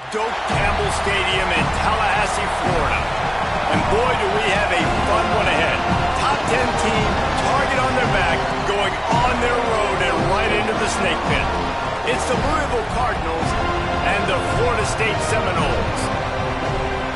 Doak Campbell Stadium in Tallahassee, Florida. And boy, do we have a fun one ahead. Top 10 team, target on their back, going on their road and right into the snake pit. It's the Louisville Cardinals and the Florida State Seminoles.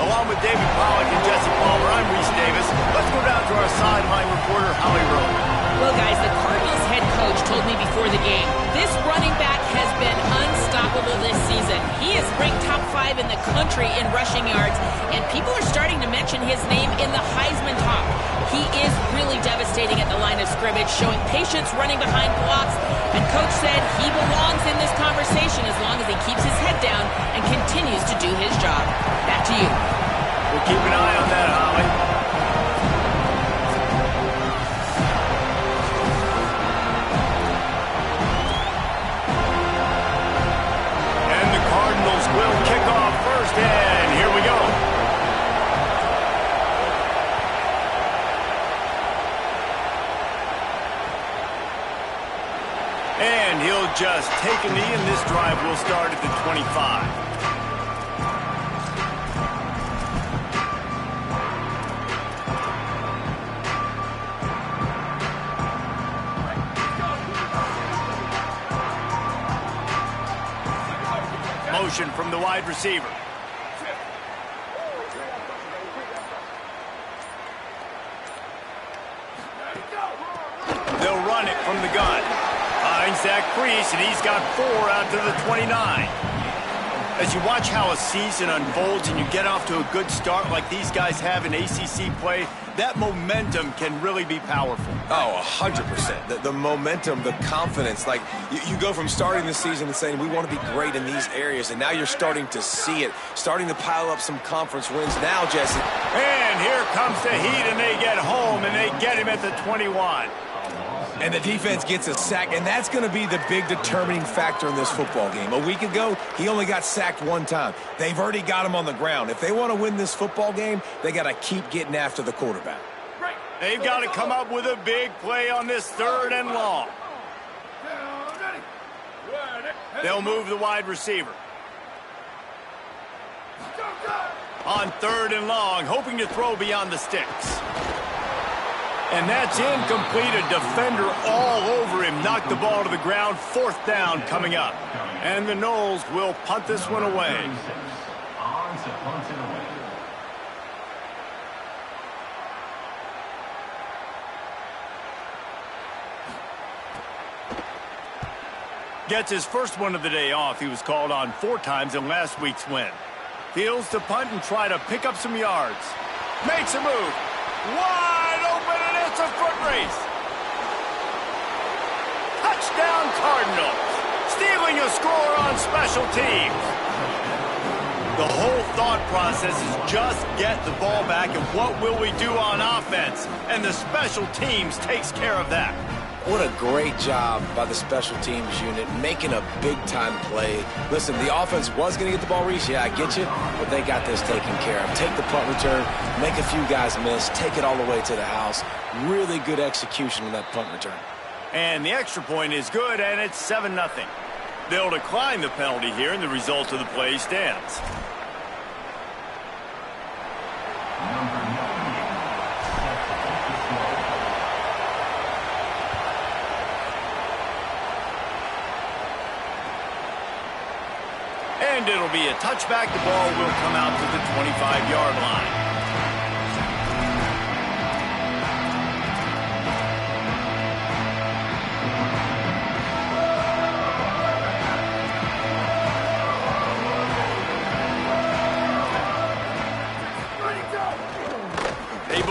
Along with David Pollack and Jesse Palmer, I'm Reese Davis. Let's go down to our sideline reporter, Holly Rowe. Well, guys, the Cardinals head coach told me before the game, this running back has been unstoppable this season. He is ranked top 5 in the country in rushing yards, and people are starting to mention his name in the Heisman talk. He is really devastating at the line of scrimmage, showing patience running behind blocks, and coach said he belongs in this conversation as long as he keeps his head down and continues to do his job. Back to you. We'll keep an eye on that, Holly. Will kick off first, and here we go. And he'll just take a knee, and this drive will start at the 25. Motion from the wide receiver. They'll run it from the gun. Finds that crease, and he's got 4 out to the 29. As you watch how a season unfolds and you get off to a good start like these guys have in ACC play, that momentum can really be powerful. Oh, 100%. The momentum, the confidence. Like, you go from starting the season and saying, we want to be great in these areas, and now you're starting to see it, starting to pile up some conference wins now, Jesse. And here comes the heat, and they get home, and they get him at the 21. And the defense gets a sack, and that's going to be the big determining factor in this football game. A week ago, he only got sacked 1 time. They've already got him on the ground. If they want to win this football game, they got to keep getting after the quarterback. They've got to come up with a big play on this 3rd and long. They'll move the wide receiver. On 3rd and long, hoping to throw beyond the sticks. And that's incomplete. A defender all over him. Knocked the ball to the ground. 4th down coming up. And the Noles will punt this one away. Gets his first one of the day off. He was called on 4 times in last week's win. Fields to punt and try to pick up some yards. Makes a move. Wide open, and it's a foot race. Touchdown Cardinals. Stealing a score on special teams. The whole thought process is just get the ball back, and what will we do on offense? And the special teams takes care of that. What a great job by the special teams unit, making a big-time play. Listen, the offense was going to get the ball, Reese. Yeah, I get you, but they got this taken care of. Take the punt return, make a few guys miss, take it all the way to the house. Really good execution on that punt return. And the extra point is good, and it's 7-0. They'll decline the penalty here, and the result of the play stands. And it'll be a touchback. The ball will come out to the 25-yard line.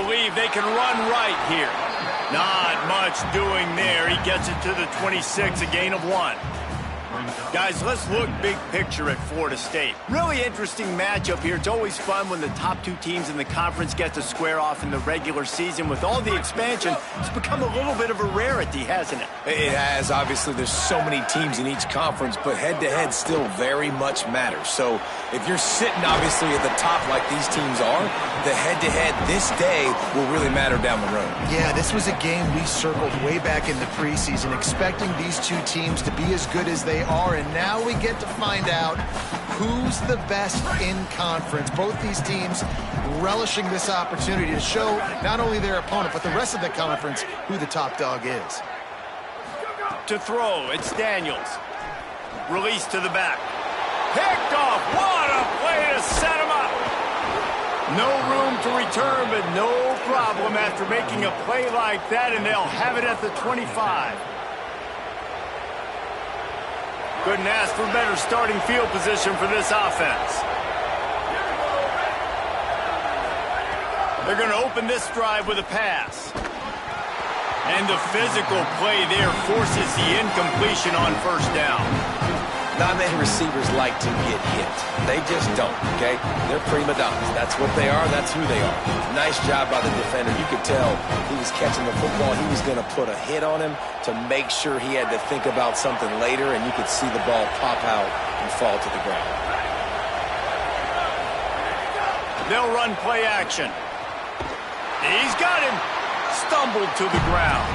believe they can run right here. Not much doing there. He gets it to the 26, a gain of 1. Guys, let's look big picture at Florida State. Really interesting matchup here. It's always fun when the top two teams in the conference get to square off in the regular season. With all the expansion, it's become a little bit of a rarity, hasn't it? It has. Obviously, there's so many teams in each conference, but head-to-head still very much matters. So if you're sitting, obviously, at the top like these teams are, the head-to-head this day will really matter down the road. Yeah, this was a game we circled way back in the preseason, expecting these two teams to be as good as they are, and now we get to find out who's the best in conference. Both these teams relishing this opportunity to show not only their opponent, but the rest of the conference who the top dog is. To throw, it's Daniels. Release to the back. Picked off. What a play to set him up. No room to return, but no problem after making a play like that, and they'll have it at the 25. Couldn't ask for better starting field position for this offense. They're going to open this drive with a pass. And the physical play there forces the incompletion on first down. Not many receivers like to get hit. They just don't, okay? They're prima donnas. That's what they are. That's who they are. Nice job by the defender. You could tell he was catching the football. He was going to put a hit on him to make sure he had to think about something later, and you could see the ball pop out and fall to the ground. They'll run play action. He's got him. Stumbled to the ground.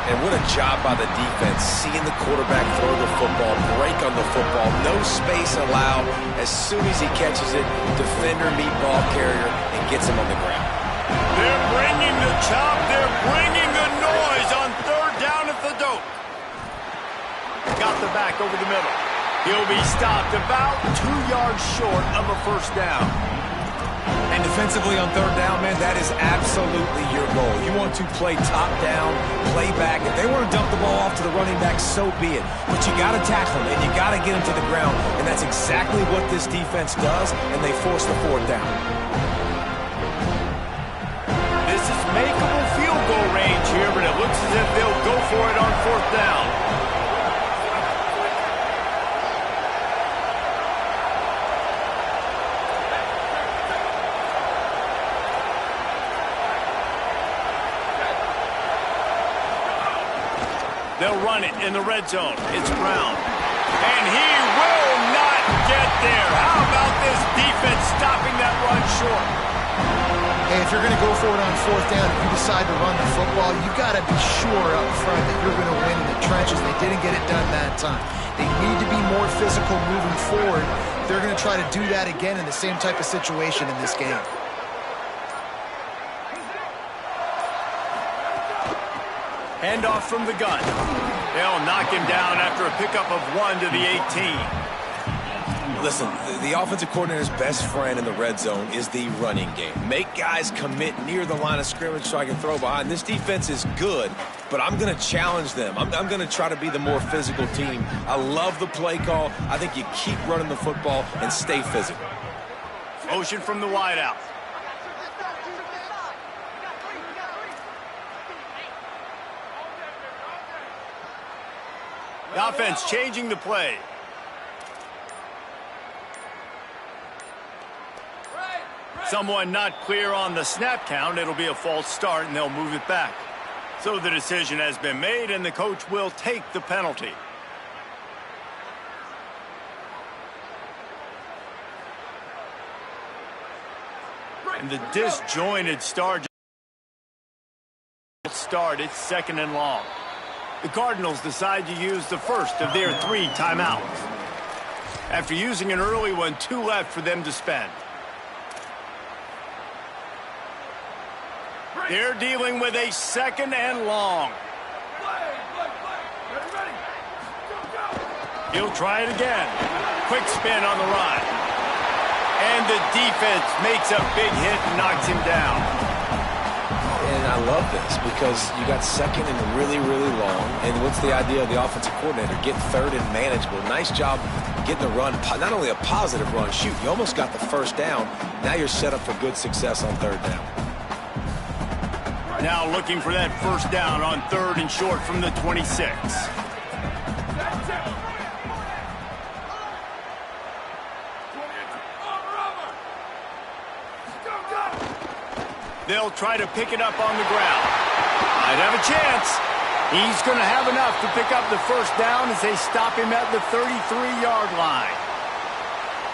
And what a job by the defense, seeing the quarterback throw the football, break on the football, no space allowed. As soon as he catches it, defender meet ball carrier and gets him on the ground. They're bringing the chop, they're bringing the noise on third down at the dope. Got the back over the middle. He'll be stopped about 2 yards short of a first down. And defensively on third down, man, that is absolutely your goal. You want to play top down, play back. If they want to dump the ball off to the running back, so be it. But you got to tackle him, and you got to get him to the ground. And that's exactly what this defense does, and they force the fourth down. This is makeable field goal range here, but it looks as if they'll go for it on fourth down. They'll run it in the red zone. It's Brown. And he will not get there. How about this defense stopping that run short? Hey, if you're going to go for it on fourth down, if you decide to run the football, you got to be sure up front that you're going to win in the trenches. They didn't get it done that time. They need to be more physical moving forward. They're going to try to do that again in the same type of situation in this game. Handoff from the gun. They'll knock him down after a pickup of 1 to the 18. Listen, the offensive coordinator's best friend in the red zone is the running game. Make guys commit near the line of scrimmage so I can throw behind. This defense is good, but I'm going to challenge them. I'm going to try to be the more physical team. I love the play call. I think you keep running the football and stay physical. Motion from the wideout. The offense changing the play. Someone not clear on the snap count. It'll be a false start, and they'll move it back. So the decision has been made, and the coach will take the penalty. And the disjointed start. It's 2nd and long. The Cardinals decide to use the first of their 3 timeouts. After using an early one, 2 left for them to spend. They're dealing with a 2nd and long. He'll try it again. Quick spin on the run. And the defense makes a big hit and knocks him down. And I love this because you got 2nd and really, really long. And what's the idea of the offensive coordinator? Get 3rd and manageable. Nice job getting the run. Not only a positive run, shoot, you almost got the first down. Now you're set up for good success on 3rd down. Now looking for that first down on 3rd and short from the 26. They'll try to pick it up on the ground. Might have a chance. He's going to have enough to pick up the first down as they stop him at the 33-yard line.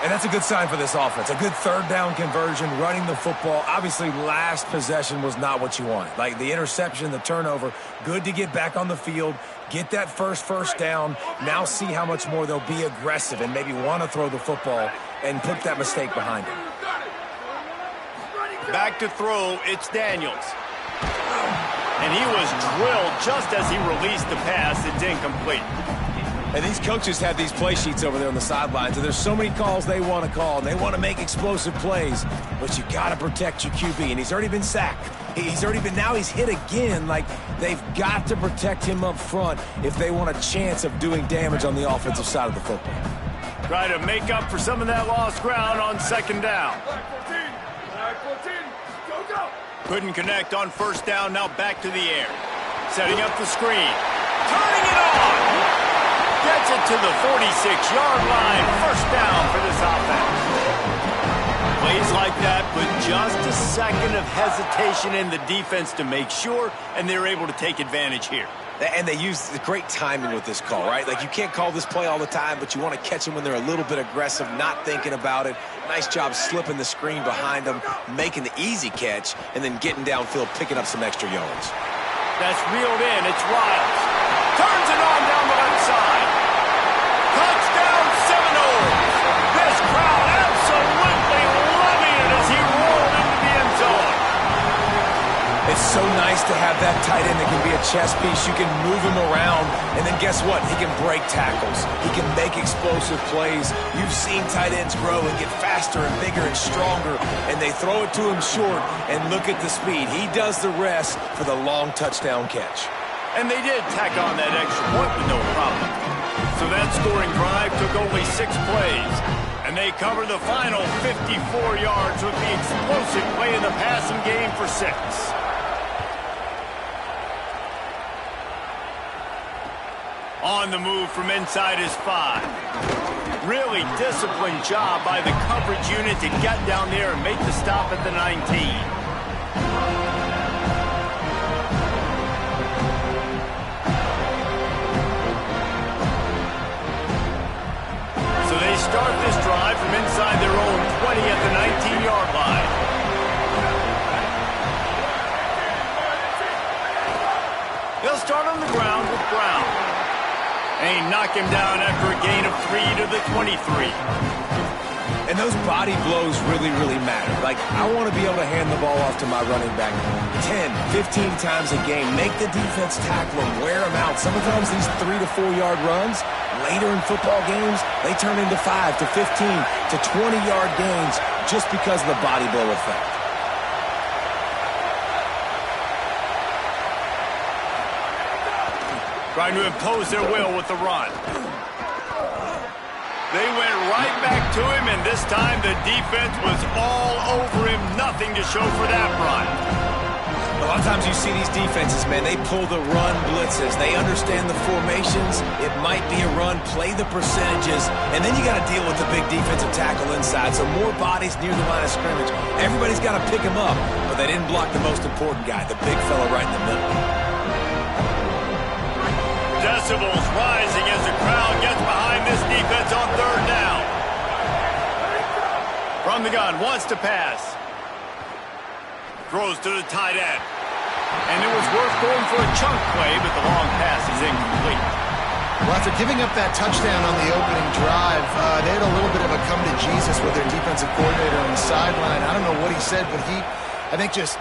And that's a good sign for this offense. A good 3rd down conversion, running the football. Obviously, last possession was not what you wanted. Like the interception, the turnover, good to get back on the field, get that first down. Now see how much more they'll be aggressive and maybe want to throw the football and put that mistake behind them. Back to throw, it's Daniels. And he was drilled just as he released the pass. It's incomplete. And these coaches have these play sheets over there on the sidelines, and there's so many calls they want to call, and they want to make explosive plays, but you got to protect your QB, and he's already been sacked. Now he's hit again. Like, they've got to protect him up front if they want a chance of doing damage on the offensive side of the football. Try to make up for some of that lost ground on 2nd down. Couldn't connect on 1st down, now back to the air. Setting up the screen. Turning it on! Gets it to the 46-yard line. 1st down for this offense. Plays like that, but just a second of hesitation in the defense to make sure, and they're able to take advantage here. And they use the great timing with this call, right? Like, you can't call this play all the time, but you want to catch them when they're a little bit aggressive, not thinking about it. Nice job slipping the screen behind them, making the easy catch, and then getting downfield, picking up some extra yards. That's reeled in. It's Riles. Turns it on down the left side. Touchdown Seminoles. This crowd absolutely loving it as he rolled into the end zone. It's so nice to have that tight end that can be a chess piece. You can move him around, and then guess what? He can break tackles. He can make explosive plays. You've seen tight ends grow and get faster and bigger and stronger, and they throw it to him short, and look at the speed. He does the rest for the long touchdown catch. And they did tack on that extra point with no problem. So that scoring drive took only 6 plays, and they cover the final 54 yards with the explosive play in the passing game for 6. On the move from inside his 5. Really disciplined job by the coverage unit to get down there and make the stop at the 19. So they start this drive from inside their own 20 at the 19-yard line. They'll start on the ground with Brown. They knock him down after a gain of 3 to the 23. And those body blows really, really matter. Like, I want to be able to hand the ball off to my running back 10, 15 times a game. Make the defense tackle him, wear him out. Sometimes these 3 to 4 yard runs, later in football games, they turn into 5 to 15 to 20-yard gains just because of the body blow effect. Trying to impose their will with the run. They went right back to him, and this time the defense was all over him. Nothing to show for that run. A lot of times you see these defenses, man, they pull the run blitzes. They understand the formations. It might be a run, play the percentages, and then you got to deal with the big defensive tackle inside. So more bodies near the line of scrimmage. Everybody's got to pick him up, but they didn't block the most important guy, the big fella right in the middle. Decibels rising as the crowd gets behind this defense on 3rd down. From the gun, wants to pass. Throws to the tight end. And it was worth going for a chunk play, but the long pass is incomplete. Well, after giving up that touchdown on the opening drive, they had a little bit of a come to Jesus with their defensive coordinator on the sideline. I don't know what he said, but he, I think, just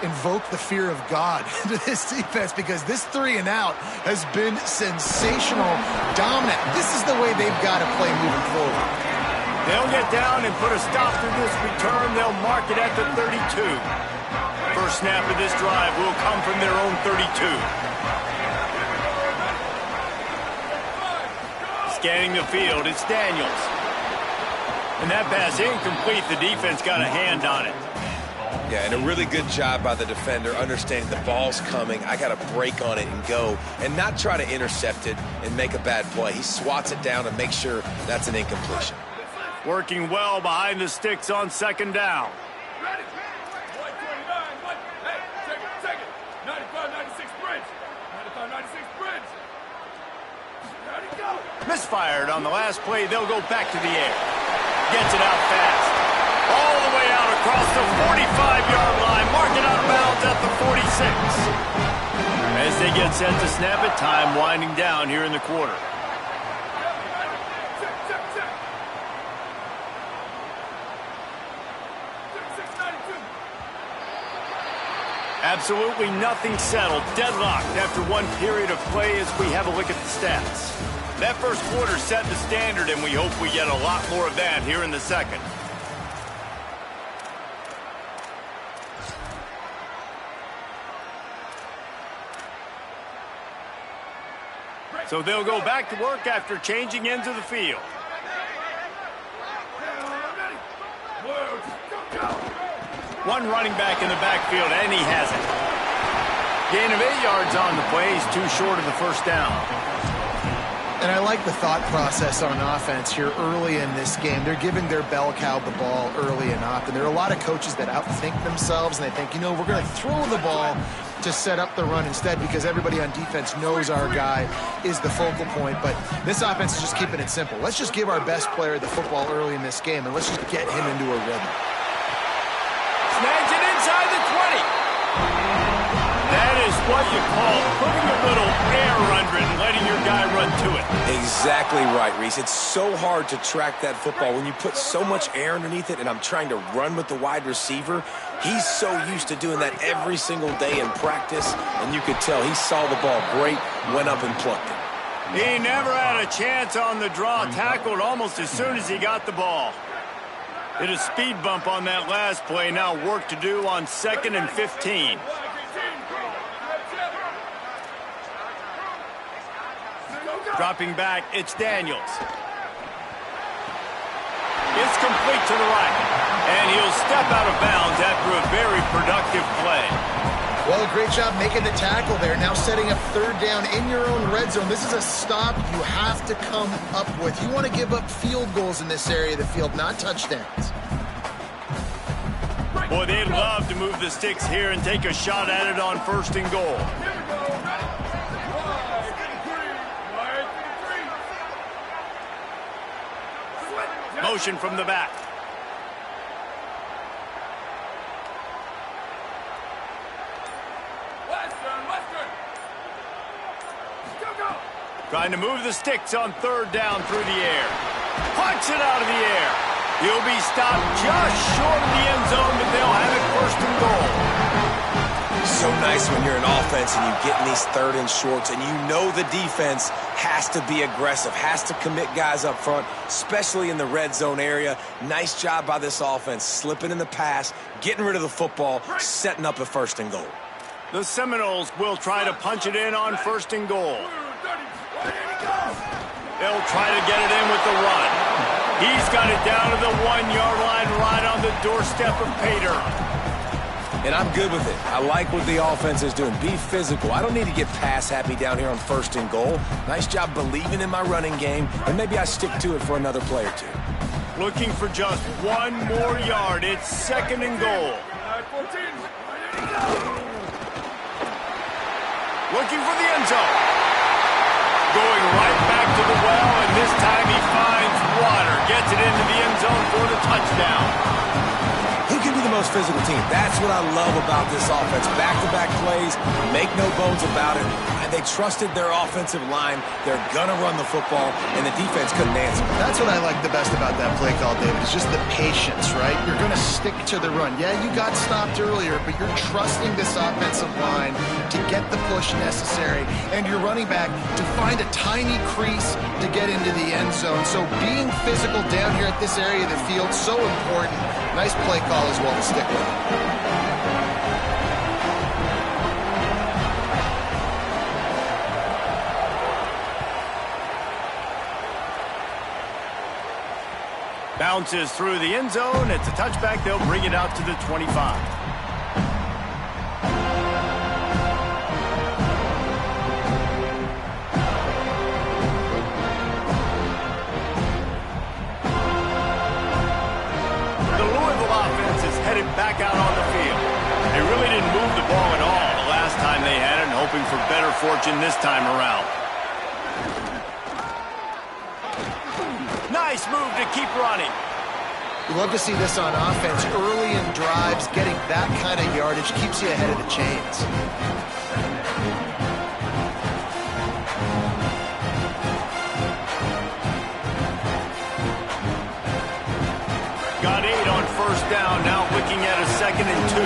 invoked the fear of God into this defense, because this 3 and out has been sensational, dominant. This is the way they've got to play moving forward. They'll get down and put a stop to this return. They'll mark it at the 32. First snap of this drive will come from their own 32. Scanning the field, it's Daniels. And that pass incomplete. The defense got a hand on it. Yeah, and a really good job by the defender understanding the ball's coming. I got to break on it and go and not try to intercept it and make a bad play. He swats it down and makes sure that's an incompletion. Working well behind the sticks on second down. Ready? 129, hey, take it. 95-96 bridge. 95-96 bridge. Ready, go. Misfired on the last play. They'll go back to the air. Gets it out fast. All the way out across the 45-yard line. Marking out of bounds at the 46. As they get set to snap it, time winding down here in the quarter. Absolutely nothing settled. Deadlocked after one period of play as we have a look at the stats. That first quarter set the standard, and we hope we get a lot more of that here in the second. So they'll go back to work after changing ends of the field. One running back in the backfield, and he has it. Gain of 8 yards on the play. He's too short of the first down. And I like the thought process on offense here early in this game. They're giving their bell cow the ball early and often. There are a lot of coaches that outthink themselves, and they think, you know, we're going to throw the ball to set up the run instead because everybody on defense knows our guy is the focal point. But this offense is just keeping it simple. Let's just give our best player the football early in this game, and let's just get him into a rhythm. Snags it inside the 20. That is what you call putting a little air under it and letting your guy run to it. Exactly right, Reese. It's so hard to track that football when you put so much air underneath it, and I'm trying to run with the wide receiver. He's so used to doing that every single day in practice, and you could tell he saw the ball great, went up and plucked it. He never had a chance on the draw, tackled almost as soon as he got the ball. Hit a speed bump on that last play. Now work to do on 2nd and 15. Dropping back, it's Daniels. It's complete to the right. And he'll step out of bounds after a very productive play. Well, great job making the tackle there. Now setting up third down in your own red zone. This is a stop you have to come up with. You want to give up field goals in this area of the field, not touchdowns. Boy, they'd love to move the sticks here and take a shot at it on 1st and goal. Motion from the back. Trying to move the sticks on 3rd down through the air. Punch it out of the air. He'll be stopped just short of the end zone, but they'll have it 1st and goal. So nice when you're an offense and you get in these 3rd and shorts, and you know the defense has to be aggressive, has to commit guys up front, especially in the red zone area. Nice job by this offense, slipping in the pass, getting rid of the football, setting up a 1st and goal. The Seminoles will try to punch it in on 1st and goal. They'll try to get it in with the run. He's got it down to the 1-yard line right on the doorstep of Pater. And I'm good with it. I like what the offense is doing. Be physical. I don't need to get pass happy down here on 1st and goal. Nice job believing in my running game, and maybe I stick to it for another play or two. Looking for just 1 more yard. It's 2nd and goal. Looking for the end zone. Going right back to the well, and this time he finds water. Gets it into the end zone for the touchdown. Who can be the most physical team? That's what I love about this offense. Back-to-back plays, make no bones about it. And they trusted their offensive line. They're going to run the football, and the defense couldn't answer. That's what I like the best about that play call, David, is just the patience, right? You're going to stick to the run. Yeah, you got stopped earlier, but you're trusting this offensive line to get the push necessary, and your running back to find a tiny crease to get into the end zone. So being physical down here at this area of the field, so important. Nice play call as well to stick with. Bounces through the end zone. It's a touchback. They'll bring it out to the 25. get it back out on the field. They really didn't move the ball at all the last time they had it, and hoping for better fortune this time around. Nice move to keep running. You love to see this on offense. Early in drives, getting that kind of yardage keeps you ahead of the chains. Got 8 on first down, now looking at a 2nd and 2.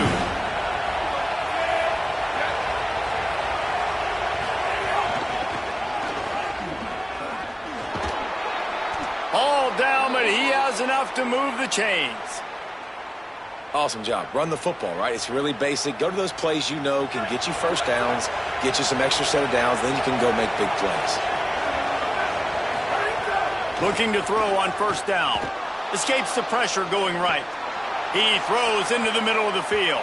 All down, but he has enough to move the chains. Awesome job. Run the football, right? It's really basic. Go to those plays you know can get you first downs, get you some extra set of downs, then you can go make big plays. Looking to throw on first down. Escapes the pressure going right. He throws into the middle of the field.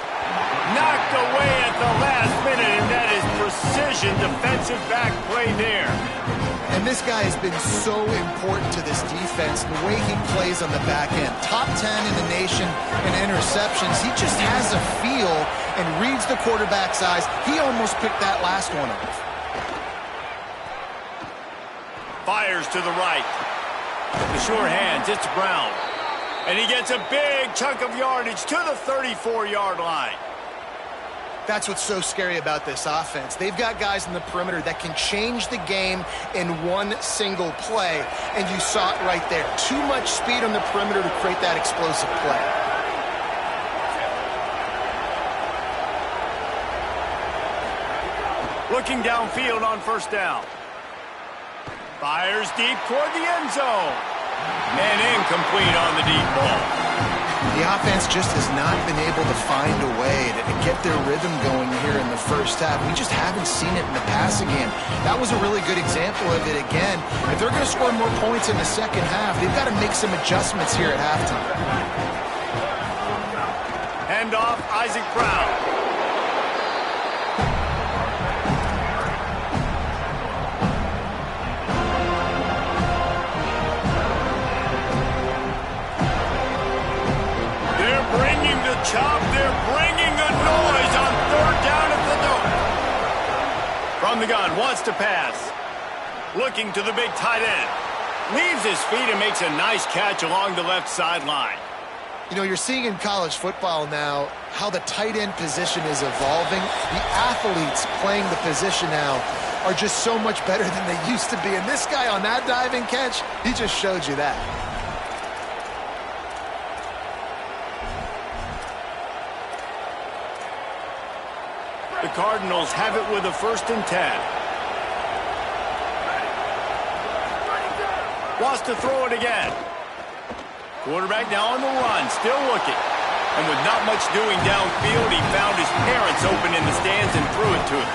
Knocked away at the last minute, and that is precision defensive back play there. And this guy has been so important to this defense, the way he plays on the back end. Top 10 in the nation in interceptions. He just has a feel and reads the quarterback's eyes. He almost picked that last one off. Fires to the right. The sure hands, it's Brown. And he gets a big chunk of yardage to the 34-yard line. That's what's so scary about this offense. They've got guys in the perimeter that can change the game in one single play, and you saw it right there. Too much speed on the perimeter to create that explosive play. Looking downfield on first down. Fires deep toward the end zone. And incomplete on the deep ball. The offense just has not been able to find a way to get their rhythm going here in the first half. We just haven't seen it in the passing game. That was a really good example of it again. If they're going to score more points in the second half, they've got to make some adjustments here at halftime. Hand off, Isaac Brown. Chop, they're bringing the noise on third down at the door. From the gun, wants to pass. Looking to the big tight end. Leaves his feet and makes a nice catch along the left sideline. You know, you're seeing in college football now how the tight end position is evolving. The athletes playing the position now are just so much better than they used to be. And this guy on that diving catch, he just showed you that. The Cardinals have it with a 1st and 10. Wants to throw it again. Quarterback now on the run, still looking. And with not much doing downfield, he found his parents open in the stands and threw it to him.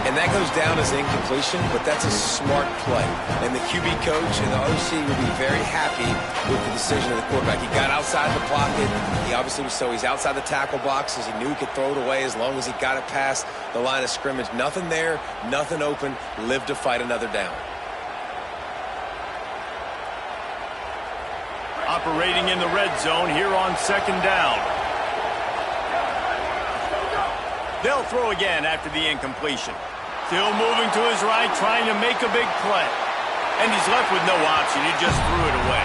And that goes down as incompletion, but that's a smart play. And the QB coach and the OC will be very happy with the decision of the quarterback. He got outside the pocket. He obviously was he's outside the tackle boxes. He knew he could throw it away as long as he got it past the line of scrimmage. Nothing there, nothing open. Live to fight another down. Operating in the red zone here on 2nd down. They'll throw again after the incompletion. Still moving to his right, trying to make a big play. And he's left with no option. He just threw it away.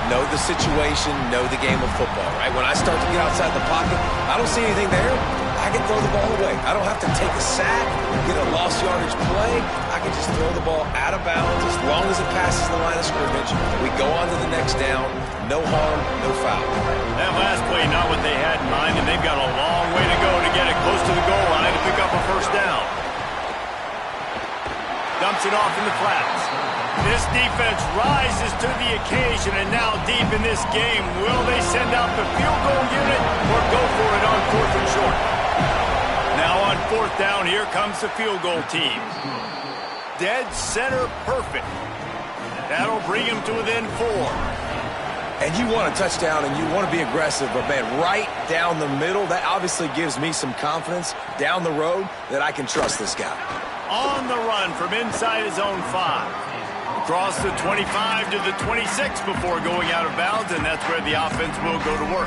Know the situation, know the game of football, right? When I start to get outside the pocket, I don't see anything there. I can throw the ball away. I don't have to take a sack, get a lost yardage play. I can just throw the ball out of bounds as long as it passes the line of scrimmage. We go on to the next down. No harm, no foul. That last play, not what they had in mind, and they've got a long way to go to get it close to the goal line to pick up a 1st down. Dumps it off in the flats. This defense rises to the occasion, and now deep in this game, will they send out the field goal unit or go for it on 4th and short? Now on 4th down, here comes the field goal team. Dead center perfect. That'll bring him to within 4. And you want a touchdown and you want to be aggressive, but man, right down the middle, that obviously gives me some confidence down the road that I can trust this guy. On the run from inside his own 5. Across the 25 to the 26 before going out of bounds, and that's where the offense will go to work.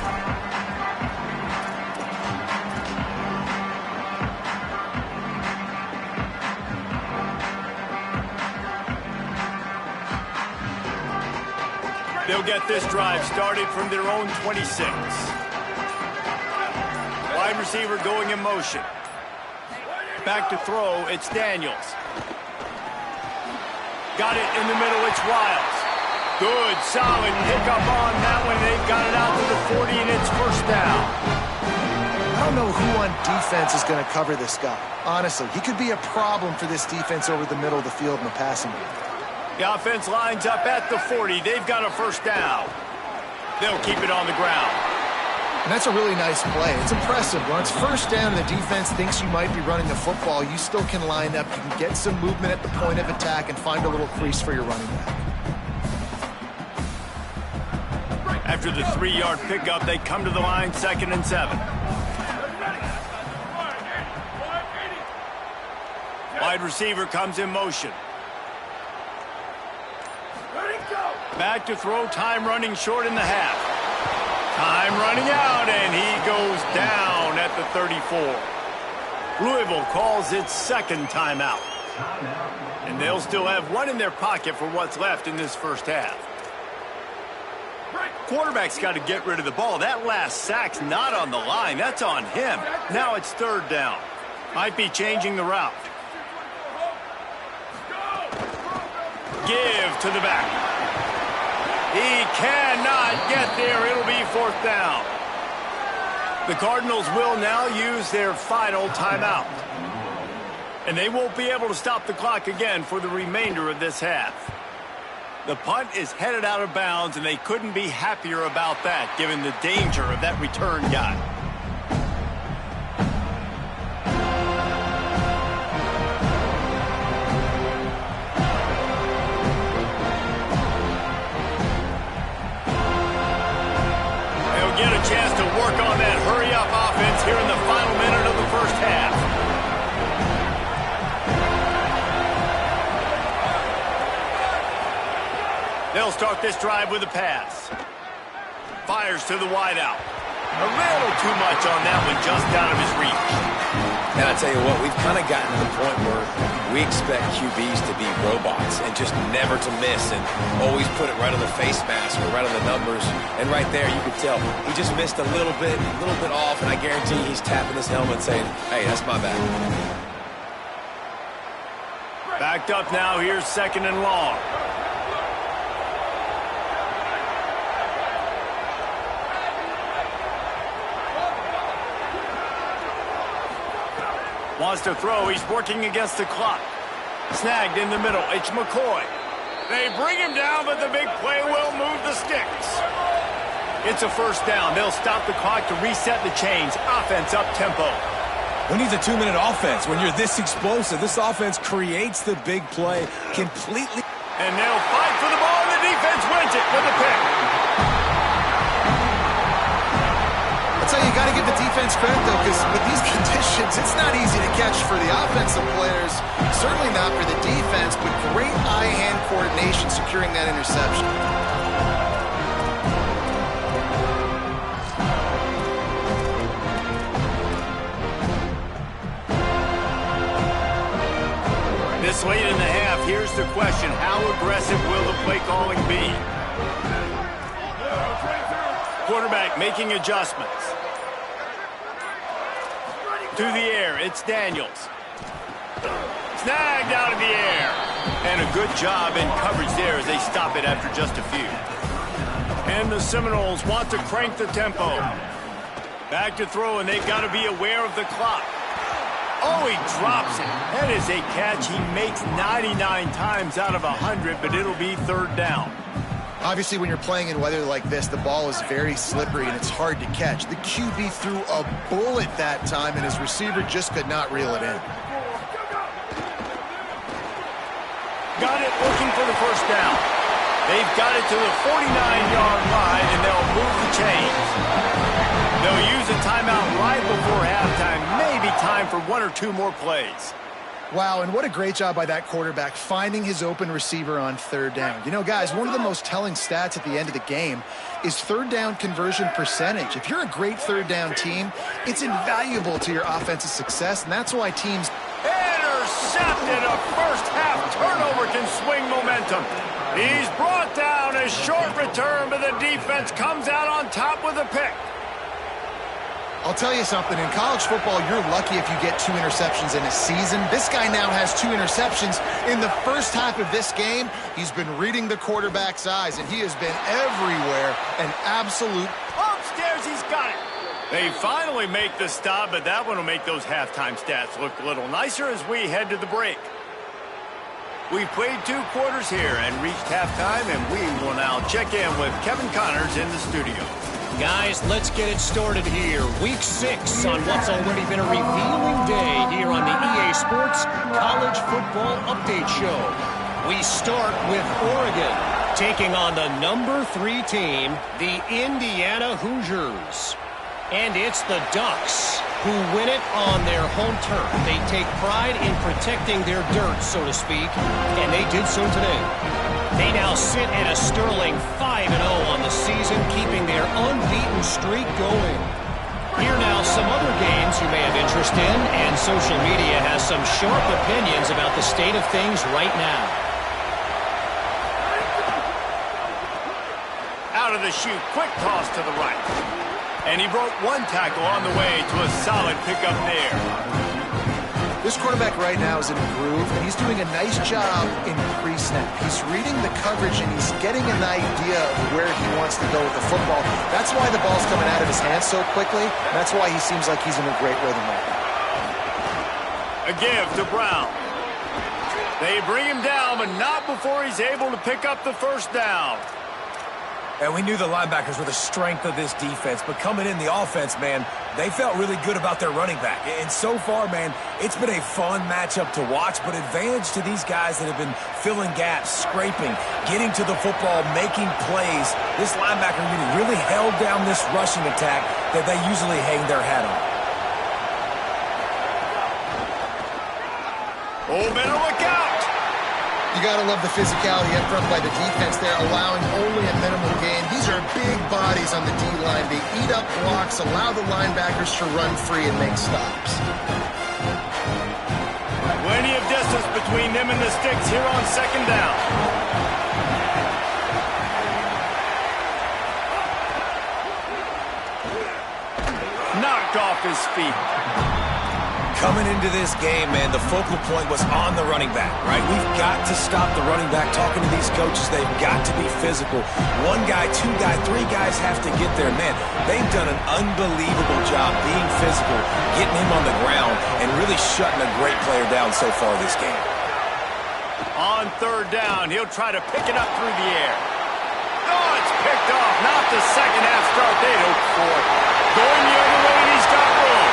They'll get this drive started from their own 26. Wide receiver going in motion. Back to throw, it's Daniels. Got it in the middle, it's Wiles. Good, solid pickup on that one. They've got it out to the 40, and it's first down. I don't know who on defense is going to cover this guy. Honestly, he could be a problem for this defense over the middle of the field in the passing game. The offense lines up at the 40. They've got a first down. They'll keep it on the ground. And that's a really nice play. It's impressive. When it's first down and the defense thinks you might be running the football, you still can line up. You can get some movement at the point of attack and find a little crease for your running back. After the 3-yard pickup, they come to the line, 2nd and 7. Wide receiver comes in motion. Back to throw, time running short in the half. Time running out, and he goes down at the 34. Louisville calls its second timeout. And they'll still have one in their pocket for what's left in this first half. Quarterback's got to get rid of the ball. That last sack's not on the line. That's on him. Now it's 3rd down. Might be changing the route. Give to the back. He cannot get there. It'll be 4th down. The Cardinals will now use their final timeout. And they won't be able to stop the clock again for the remainder of this half. The punt is headed out of bounds, and they couldn't be happier about that, given the danger of that return guy. They'll get a chance to work on that hurry-up offense here in the final minute of the first half. They'll start this drive with a pass. Fires to the wideout. A little too much on that one, just out of his reach. And I tell you what, we've kind of gotten to the point where we expect QBs to be robots and just never to miss and always put it right on the face mask or right on the numbers. And right there, you can tell he just missed a little bit off, and I guarantee he's tapping his helmet saying, hey, that's my bad. Backed up now, here's 2nd and long. Wants to throw. He's working against the clock. Snagged in the middle. It's McCoy. They bring him down, but the big play will move the sticks. It's a first down. They'll stop the clock to reset the chains. Offense up tempo. Who needs a 2-minute offense when you're this explosive? This offense creates the big play completely. And they'll fight for the ball, and the defense wins it with a pick. So you got to give the defense credit, though, because with these conditions, it's not easy to catch for the offensive players, certainly not for the defense, but great eye-hand coordination securing that interception. This late in the half, here's the question. How aggressive will the play calling be? Quarterback making adjustments. To the air, it's Daniels. Snagged out of the air. And a good job in coverage there as they stop it after just a few. And the Seminoles want to crank the tempo. Back to throw, and they've got to be aware of the clock. Oh, he drops it. That is a catch he makes 99 times out of 100, but it'll be 3rd down. Obviously, when you're playing in weather like this, the ball is very slippery and it's hard to catch. The QB threw a bullet that time, and his receiver just could not reel it in. Got it looking for the first down. They've got it to the 49-yard line, and they'll move the chains. They'll use a timeout right before halftime. Maybe time for 1 or 2 more plays. Wow, and what a great job by that quarterback finding his open receiver on 3rd down. You know, guys, one of the most telling stats at the end of the game is 3rd down conversion percentage. If you're a great 3rd down team, it's invaluable to your offensive success, and that's why teams... Intercepted! intercepted. A first-half turnover can swing momentum. He's brought down. A short return, but the defense comes out on top with a pick. I'll tell you something, in college football, you're lucky if you get 2 interceptions in a season. This guy now has 2 interceptions. In the first half of this game, he's been reading the quarterback's eyes, and he has been everywhere. An absolute... Upstairs, he's got it. They finally make the stop, but that one will make those halftime stats look a little nicer as we head to the break. We've played 2 quarters here and reached halftime, and we will now check in with Kevin Connors in the studio. Guys, let's get it started here. Week 6 on what's already been a revealing day here on the EA Sports College Football Update Show. We start with Oregon taking on the number 3 team, the Indiana Hoosiers. And it's the Ducks who win it on their home turf. They take pride in protecting their dirt, so to speak, and they did so today. They now sit at a sterling 5-0 on the season, keeping their unbeaten streak going. Here now some other games you may have interest in, and social media has some sharp opinions about the state of things right now. Out of the chute, quick toss to the right. And he broke 1 tackle on the way to a solid pickup there. This quarterback right now is in a groove, and he's doing a nice job in pre-snap. He's reading the coverage, and he's getting an idea of where he wants to go with the football. That's why the ball's coming out of his hands so quickly. That's why he seems like he's in a great rhythm right now. A give to Brown. They bring him down, but not before he's able to pick up the first down. And we knew the linebackers were the strength of this defense, but coming in the offense, man, they felt really good about their running back. And so far, man, it's been a fun matchup to watch, but advantage to these guys that have been filling gaps, scraping, getting to the football, making plays. This linebacker really held down this rushing attack that they usually hang their hat on. Oh, better look out! You got to love the physicality up front by the defense there, allowing only a minimal gain. These are big bodies on the D-line. They eat up blocks, allow the linebackers to run free and make stops. Plenty of distance between them and the sticks here on 2nd down. Knocked off his feet. Coming into this game, man, the focal point was on the running back, right? We've got to stop the running back. Talking to these coaches, they've got to be physical. 1 guy, 2 guy, 3 guys have to get there. Man, they've done an unbelievable job being physical, getting him on the ground, and really shutting a great player down so far this game. On 3rd down, he'll try to pick it up through the air. Oh, it's picked off. Not the second half start they'd hoped for. Going the other way, and he's got room.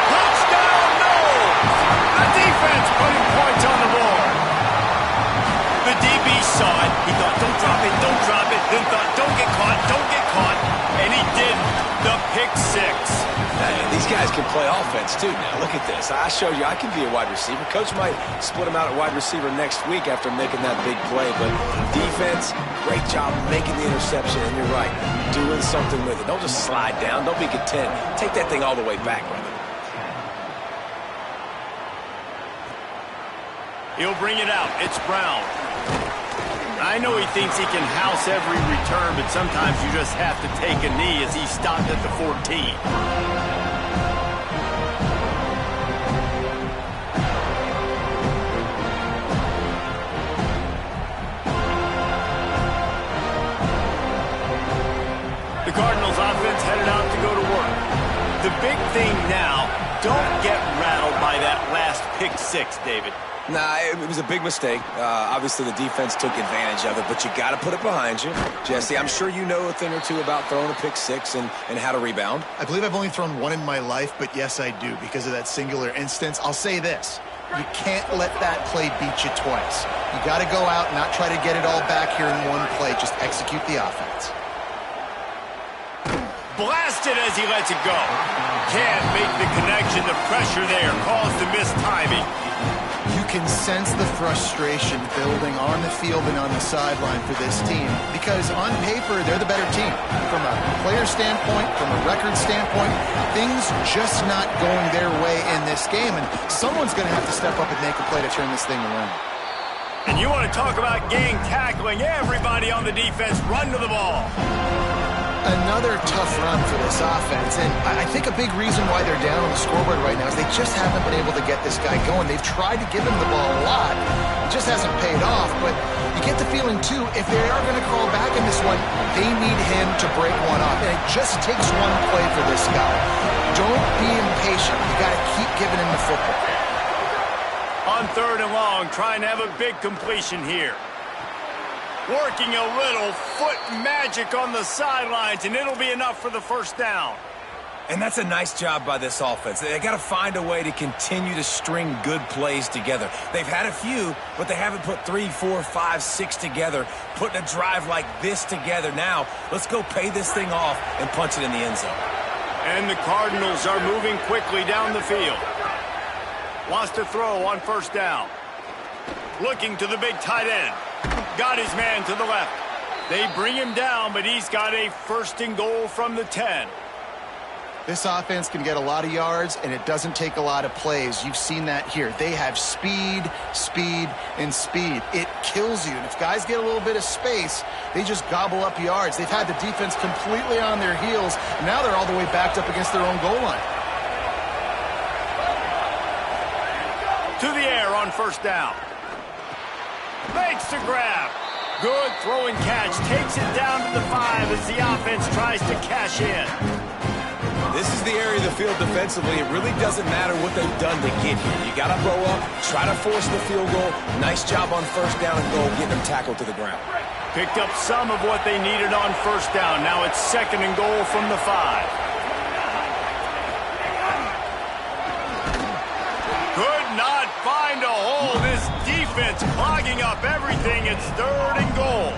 Touchdown, no! The defense putting points on the board. The DB saw it. He thought, don't drop it, don't drop it. Then thought, don't get caught, don't get caught. And he did the pick 6. And these guys can play offense, too. Now, look at this. I showed you I can be a wide receiver. Coach might split him out at wide receiver next week after making that big play. But defense, great job making the interception. And you're right, doing something with it. Don't just slide down. Don't be content. Take that thing all the way back, brother. He'll bring it out. It's Brown. I know he thinks he can house every return, but sometimes you just have to take a knee as he stopped at the 14. The Cardinals offense headed out to go to work. The big thing now, don't get rattled by that last pick 6, David. Nah, it was a big mistake. Obviously, the defense took advantage of it, but you got to put it behind you. Jesse, I'm sure you know a thing or two about throwing a pick 6 and how to rebound. I believe I've only thrown 1 in my life, but yes, I do because of that singular instance. I'll say this. You can't let that play beat you twice. You got to go out and not try to get it all back here in one play. Just execute the offense. Blasted as he lets it go. Can't make the connection. The pressure there caused the missed timing. You can sense the frustration building on the field and on the sideline for this team because on paper, they're the better team. From a player standpoint, from a record standpoint, things just not going their way in this game, and someone's going to have to step up and make a play to turn this thing around. And you want to talk about gang tackling, everybody on the defense run to the ball. Another tough run for this offense, and I think a big reason why they're down on the scoreboard right now is they just haven't been able to get this guy going. They've tried to give him the ball a lot. It just hasn't paid off, but you get the feeling, too, if they are going to crawl back in this one, they need him to break one off, and it just takes one play for this guy. Don't be impatient. You got to keep giving him the football. On 3rd and long, trying to have a big completion here. Working a little foot magic on the sidelines, and it'll be enough for the first down. And that's a nice job by this offense. They got to find a way to continue to string good plays together. They've had a few, but they haven't put 3, 4, 5, 6 together, putting a drive like this together. Now, let's go pay this thing off and punch it in the end zone. And the Cardinals are moving quickly down the field. Wants to throw on 1st down. Looking to the big tight end. Got his man to the left. They bring him down, but he's got a 1st and goal from the 10. This offense can get a lot of yards, and it doesn't take a lot of plays. You've seen that here. They have speed, speed, and speed. It kills you. And if guys get a little bit of space, they just gobble up yards. They've had the defense completely on their heels. And now they're all the way backed up against their own goal line. To the air on 1st down. Makes the grab. Good throwing catch. Takes it down to the 5 as the offense tries to cash in. This is the area of the field defensively. It really doesn't matter what they've done to get here. You got to blow up, try to force the field goal. Nice job on 1st down and goal, getting them tackled to the ground. Picked up some of what they needed on 1st down. Now it's 2nd and goal from the 5. Could not find a hole. This defense clogging up everything. It's 3rd and goal.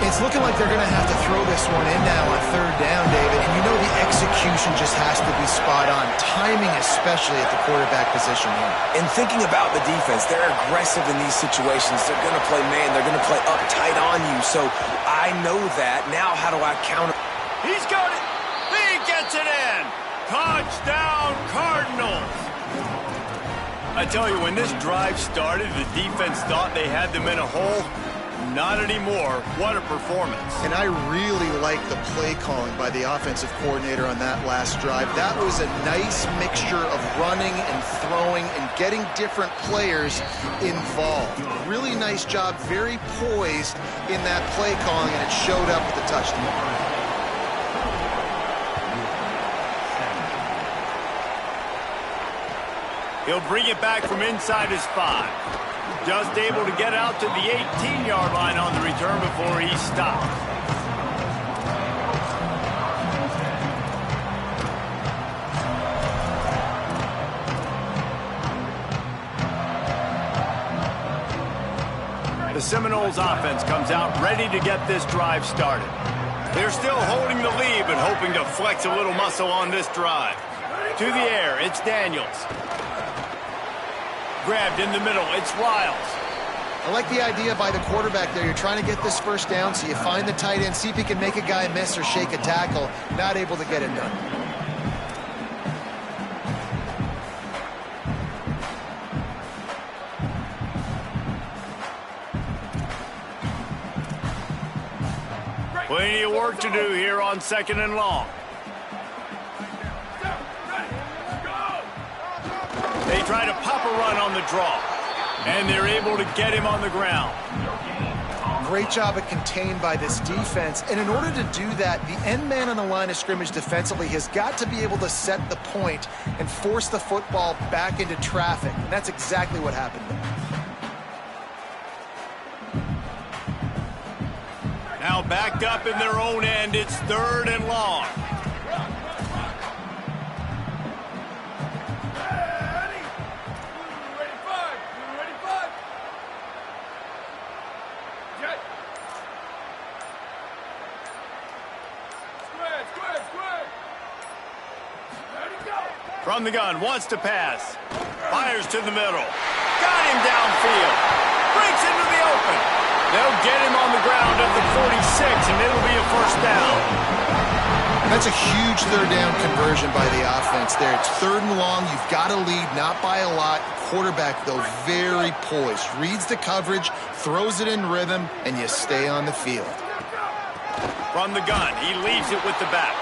It's looking like they're going to have to throw this one in now on 3rd down, David. And you know the execution just has to be spot on. Timing especially at the quarterback position here. And thinking about the defense, they're aggressive in these situations. They're going to play man. They're going to play uptight on you. So I know that. Now how do I counter? He's got it. He gets it in. Touchdown, Cardinals. I tell you, when this drive started, the defense thought they had them in a hole. Not anymore. What a performance. And I really like the play calling by the offensive coordinator on that last drive. That was a nice mixture of running and throwing and getting different players involved. Really nice job, very poised in that play calling, and it showed up with the touchdown. He'll bring it back from inside his 5. Just able to get out to the 18-yard line on the return before he stopped. The Seminoles offense comes out ready to get this drive started. They're still holding the lead, but hoping to flex a little muscle on this drive. To the air, it's Daniels. Grabbed in the middle, it's Riles. I like the idea by the quarterback there. You're trying to get this 1st down, so you find the tight end, see if he can make a guy miss or shake a tackle. Not able to get it done. Plenty of work to do here on 2nd and long. They try to pop a run on the draw, and they're able to get him on the ground. Great job at contained by this defense, and in order to do that, the end man on the line of scrimmage defensively has got to be able to set the point and force the football back into traffic, and that's exactly what happened there. Now backed up in their own end, it's 3rd and long. From the gun, wants to pass. Fires to the middle. Got him downfield. Breaks into the open. They'll get him on the ground at the 46, and it'll be a first down. That's a huge third down conversion by the offense there. It's 3rd and long. You've got to lead, not by a lot. Quarterback, though, very poised. Reads the coverage, throws it in rhythm, and you stay on the field. From the gun, he leaves it with the back.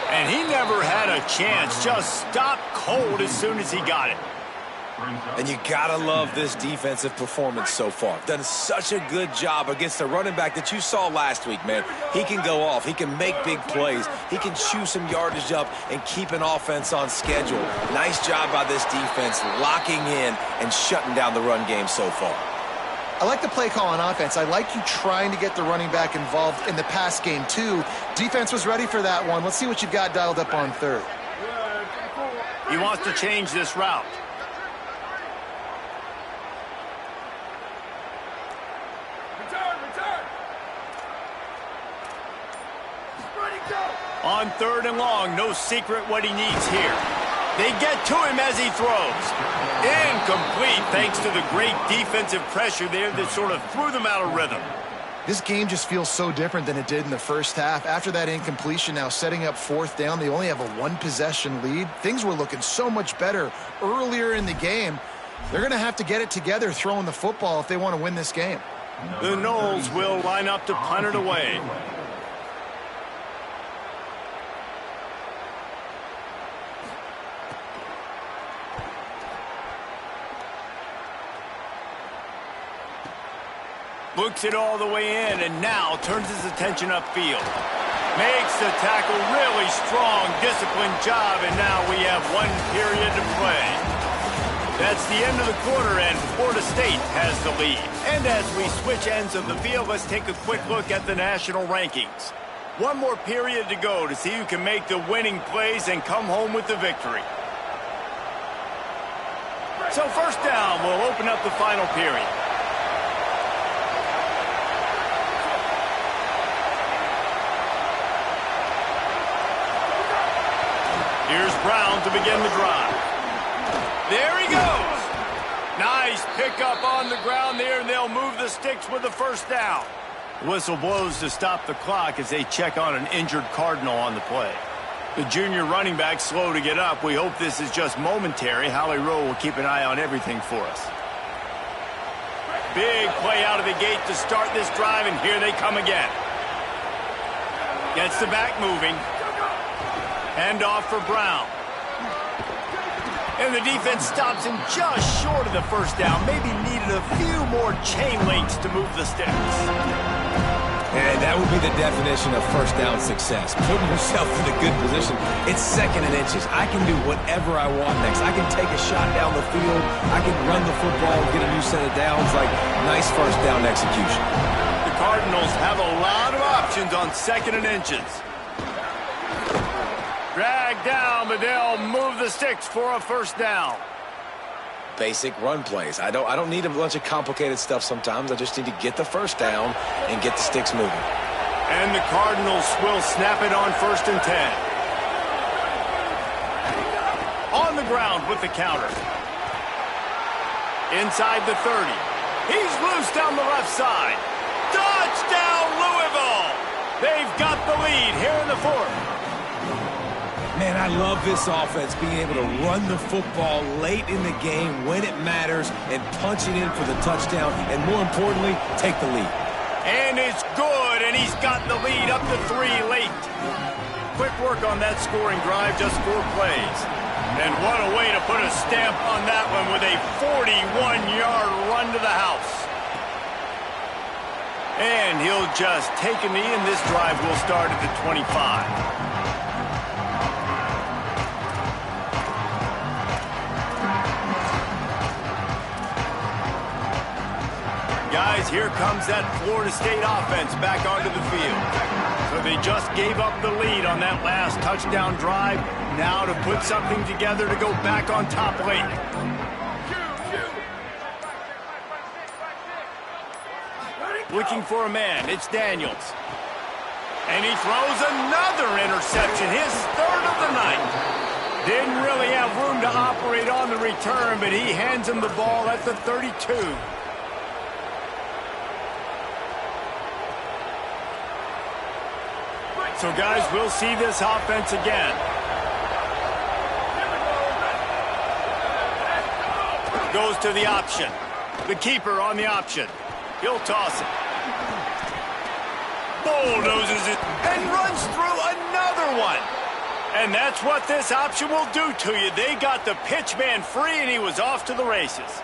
And he never had a chance. Just stopped cold as soon as he got it. And you gotta love this defensive performance so far. Done such a good job against the running back that you saw last week, man. He can go off. He can make big plays. He can chew some yardage up and keep an offense on schedule. Nice job by this defense locking in and shutting down the run game so far. I like the play call on offense. I like you trying to get the running back involved in the pass game, too. Defense was ready for that one. Let's see what you've got dialed up on 3rd. He wants to change this route. On 3rd and long, no secret what he needs here. They get to him as he throws. Incomplete thanks to the great defensive pressure there that sort of threw them out of rhythm. This game just feels so different than it did in the first half. After that incompletion, now setting up 4th down, they only have a 1-possession lead. Things were looking so much better earlier in the game. They're going to have to get it together throwing the football if they want to win this game. The Knowles will line up to punt it away. Looks it all the way in, and now turns his attention upfield. Makes the tackle really strong, disciplined job, and now we have 1 period to play. That's the end of the quarter, and Florida State has the lead. And as we switch ends of the field, let's take a quick look at the national rankings. 1 more period to go to see who can make the winning plays and come home with the victory. So first down will open up the final period. Here's Brown to begin the drive. There he goes. Nice pickup on the ground there, and they'll move the sticks with the first down. The whistle blows to stop the clock as they check on an injured Cardinal on the play. The junior running back slow to get up. We hope this is just momentary. Howie Rowe will keep an eye on everything for us. Big play out of the gate to start this drive, and here they come again. Gets the back moving. Hand off for Brown. And the defense stops him just short of the first down. Maybe needed a few more chain links to move the sticks. And that would be the definition of first down success. Putting yourself in a good position. It's 2nd and inches. I can do whatever I want next. I can take a shot down the field. I can run the football and get a new set of downs. Like, nice first down execution. The Cardinals have a lot of options on 2nd and inches. Drag down, but they'll move the sticks for a first down. Basic run plays. I don't need a bunch of complicated stuff sometimes. I just need to get the first down and get the sticks moving. And the Cardinals will snap it on 1st and 10. On the ground with the counter. Inside the 30. He's loose down the left side. Touchdown, Louisville! They've got the lead here in the 4th. Man, I love this offense, being able to run the football late in the game when it matters and punch it in for the touchdown, and more importantly, take the lead. And it's good, and he's got the lead up to 3 late. Quick work on that scoring drive, just 4 plays. And what a way to put a stamp on that one with a 41-yard run to the house. And he'll just take a knee, and this drive will start at the 25. Guys, here comes that Florida State offense back onto the field. So they just gave up the lead on that last touchdown drive. Now to put something together to go back on top late. Looking for a man. It's Daniels. And he throws another interception, his 3rd of the night. Didn't really have room to operate on the return, but he hands him the ball at the 32. So, guys, we'll see this offense again. Goes to the option. The keeper on the option. He'll toss it. Bulldozes it and runs through another one. And that's what this option will do to you. They got the pitch man free, and he was off to the races.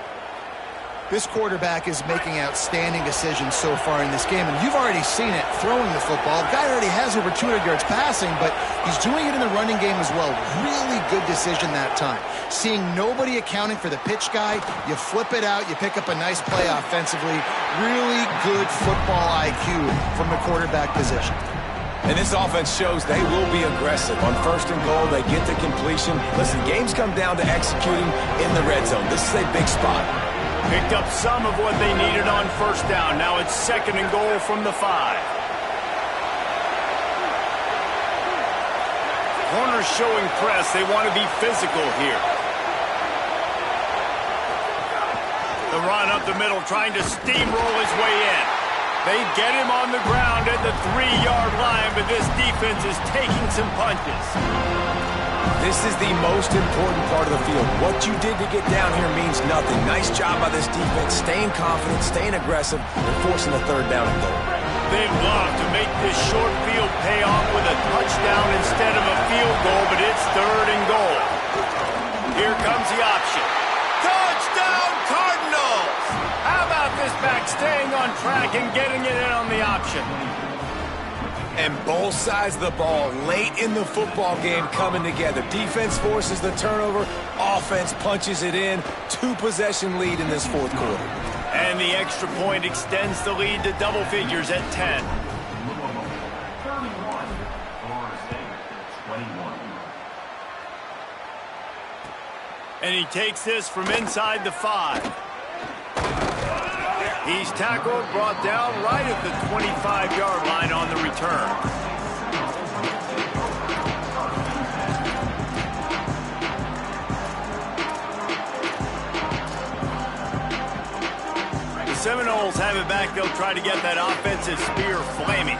This quarterback is making outstanding decisions so far in this game, and you've already seen it throwing the football. The guy already has over 200 yards passing, but he's doing it in the running game as well. Really good decision that time. Seeing nobody accounting for the pitch guy, you flip it out, you pick up a nice play offensively. Really good football IQ from the quarterback position. And this offense shows they will be aggressive. On first and goal, they get the completion. Listen, games come down to executing in the red zone. This is a big spot. Picked up some of what they needed on first down. Now it's second and goal from the 5. Corners showing press. They want to be physical here. The run up the middle, trying to steamroll his way in. They get him on the ground at the 3-yard line, but this defense is taking some punches. This is the most important part of the field. What you did to get down here means nothing. Nice job by this defense, staying confident, staying aggressive, and forcing a third down and goal. They'd love to make this short field pay off with a touchdown instead of a field goal, but it's third and goal. Here comes the option. Touchdown, Cardinals! How about this back staying on track and getting it in on the option? And both sides of the ball late in the football game coming together. Defense forces the turnover. Offense punches it in. 2-possession lead in this fourth quarter. And the extra point extends the lead to double figures at 10. And he takes this from inside the 5. He's tackled, brought down right at the 25-yard line on the return. The Seminoles have it back. They'll try to get that offensive spear flaming.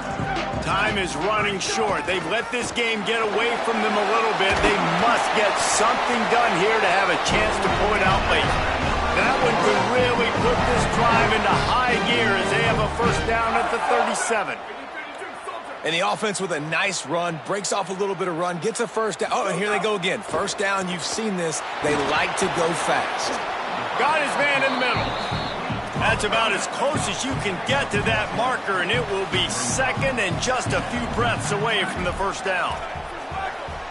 Time is running short. They've let this game get away from them a little bit. They must get something done here to have a chance to pull it out late. That one could really put this drive into high gear as they have a first down at the 37. And the offense with a nice run, breaks off a little bit of run, gets a first down. Oh, and here they go again. First down, you've seen this. They like to go fast. Got his man in the middle. That's about as close as you can get to that marker, and it will be second and just a few breaths away from the first down.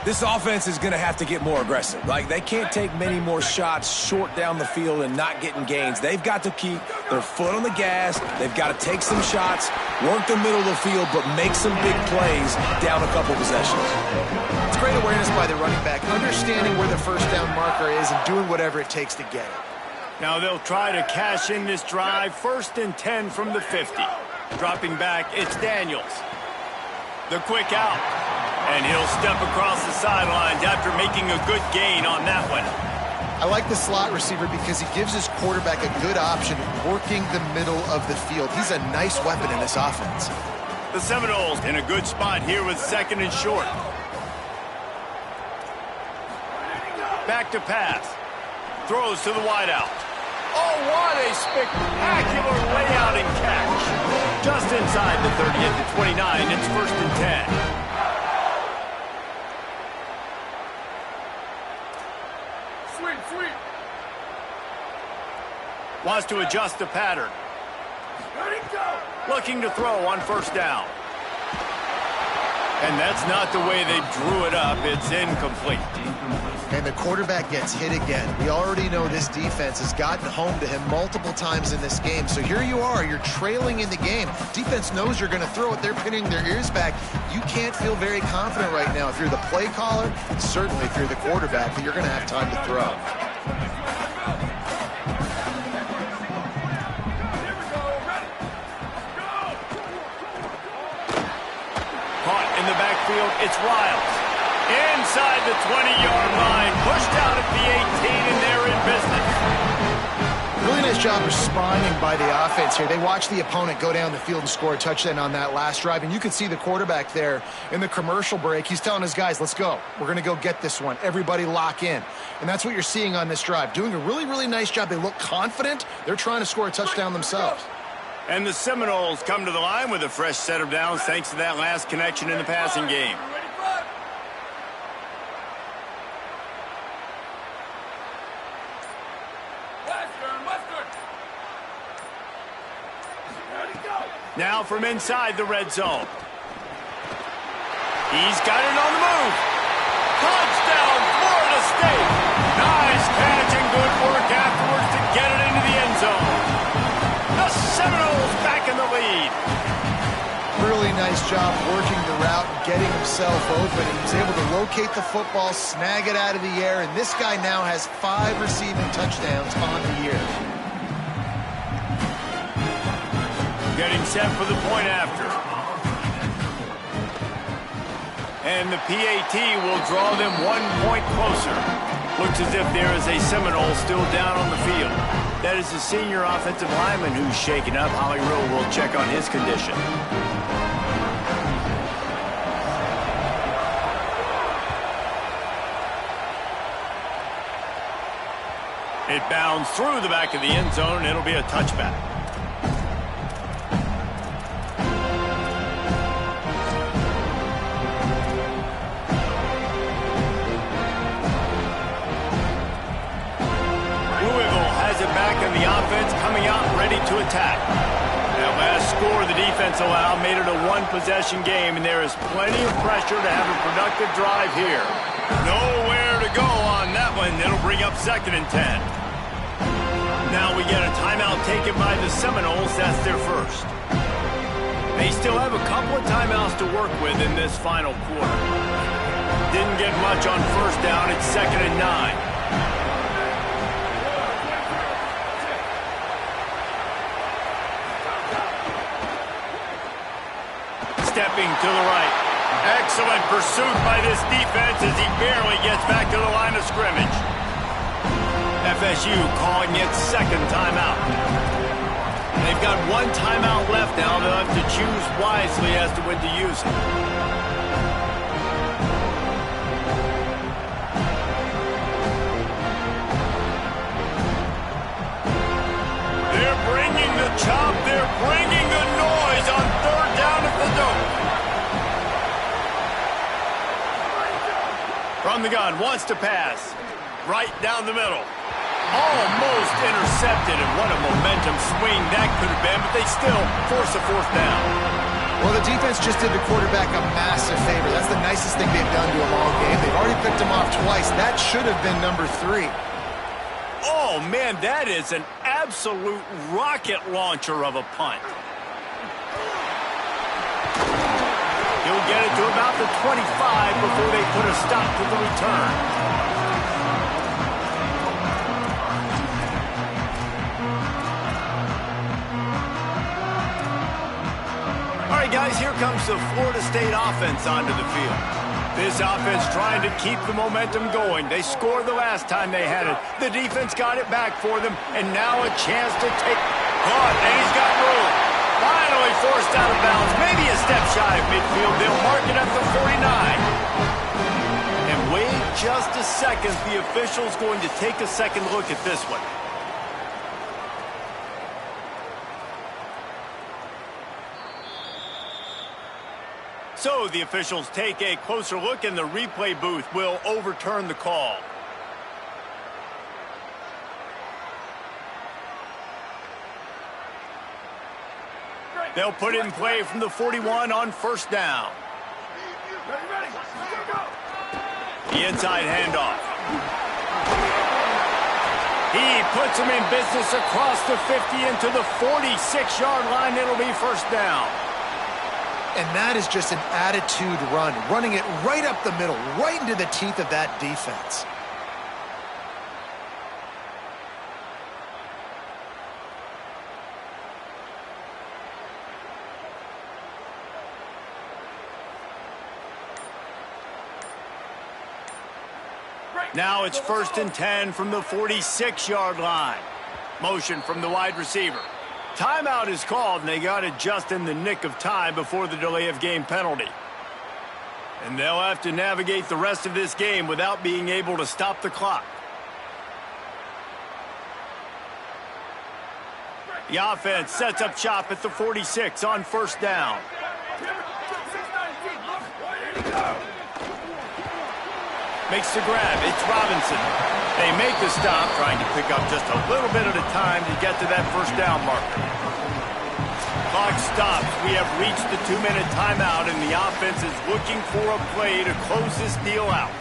This offense is going to have to get more aggressive. Like, they can't take many more shots short down the field and not getting gains. They've got to keep their foot on the gas. They've got to take some shots, work the middle of the field, but make some big plays down a couple possessions. It's great awareness by the running back, understanding where the first down marker is and doing whatever it takes to get it. Now they'll try to cash in this drive. First and 10 from the 50. Dropping back, it's Daniels. The quick out. And he'll step across the sidelines after making a good gain on that one. I like the slot receiver because he gives his quarterback a good option working the middle of the field. He's a nice weapon in this offense. The Seminoles in a good spot here with second and short. Back to pass. Throws to the wideout. Oh, what a spectacular layout and catch. Just inside the 30 at the 29, it's first and 10. Sweet. Wants to adjust the pattern. Ready, go. Looking to throw on first down. And that's not the way they drew it up. It's incomplete. And the quarterback gets hit again. We already know this defense has gotten home to him multiple times in this game. So here you are, you're trailing in the game. Defense knows you're going to throw it. They're pinning their ears back. You can't feel very confident right now if you're the play caller, and certainly if you're the quarterback, that you're going to have time to throw. Caught in the backfield, it's Riles. Inside the 20-yard line, pushed out at the 18, and they're in business. Really nice job responding by the offense here. They watched the opponent go down the field and score a touchdown on that last drive, and you can see the quarterback there in the commercial break. He's telling his guys, let's go. We're going to go get this one. Everybody lock in. And that's what you're seeing on this drive. Doing a really, really nice job. They look confident. They're trying to score a touchdown themselves. And the Seminoles come to the line with a fresh set of downs thanks to that last connection in the passing game. Now from inside the red zone. He's got it on the move. Touchdown, Florida State. Nice catch and good work afterwards to get it into the end zone. The Seminoles back in the lead. Really nice job working the route and getting himself open. He was able to locate the football, snag it out of the air, and this guy now has 5 receiving touchdowns on the year. Getting set for the point after. And the PAT will draw them 1 point closer. Looks as if there is a Seminole still down on the field. That is the senior offensive lineman who's shaken up. Holly Rowe will check on his condition. It bounds through the back of the end zone, and it'll be a touchback. Louisville has it back in the offense, coming out ready to attack. That last score the defense allowed made it a one-possession game, and there is plenty of pressure to have a productive drive here. Nowhere to go on that one. It'll bring up 2nd and 10. Now we get a timeout taken by the Seminoles. That's their first. They still have a couple of timeouts to work with in this final quarter. Didn't get much on first down. It's 2nd and 9. Stepping to the right. Excellent pursuit by this defense as he barely gets back to the line of scrimmage. FSU calling its 2nd timeout. They've got 1 timeout left now. They'll have to choose wisely as to when to use it. They're bringing the chop. They're bringing the noise on 3rd down at the Doak. From the gun, wants to pass. Right down the middle. Almost intercepted, and what a momentum swing that could have been, but they still force a 4th down. Well, the defense just did the quarterback a massive favor. That's the nicest thing they've done to him all game. They've already picked him off twice. That should have been number 3. Oh, man, that is an absolute rocket launcher of a punt. He'll get it to about the 25 before they put a stop to the return. All right, guys, here comes the Florida State offense onto the field. This offense trying to keep the momentum going. They scored the last time they had it. The defense got it back for them, and now a chance to take... Caught, and he's got room. Finally forced out of bounds. Maybe a step shy of midfield. They'll mark it at the 49. And wait just a second. The official's going to take a second look at this one. So the officials take a closer look, and the replay booth will overturn the call. They'll put it in play from the 41 on 1st down. The inside handoff. He puts him in business across the 50 into the 46-yard line. It'll be 1st down. And that is just an attitude run, running it right up the middle, right into the teeth of that defense. Now it's 1st and 10 from the 46-yard line. Motion from the wide receiver. Timeout is called, and they got it just in the nick of time before the delay of game penalty. And they'll have to navigate the rest of this game without being able to stop the clock. The offense sets up shop at the 46 on 1st down. Makes the grab. It's Robinson. They make the stop, trying to pick up just a little bit at a time to get to that 1st down marker. Clock stops. We have reached the 2-minute timeout, and the offense is looking for a play to close this deal out.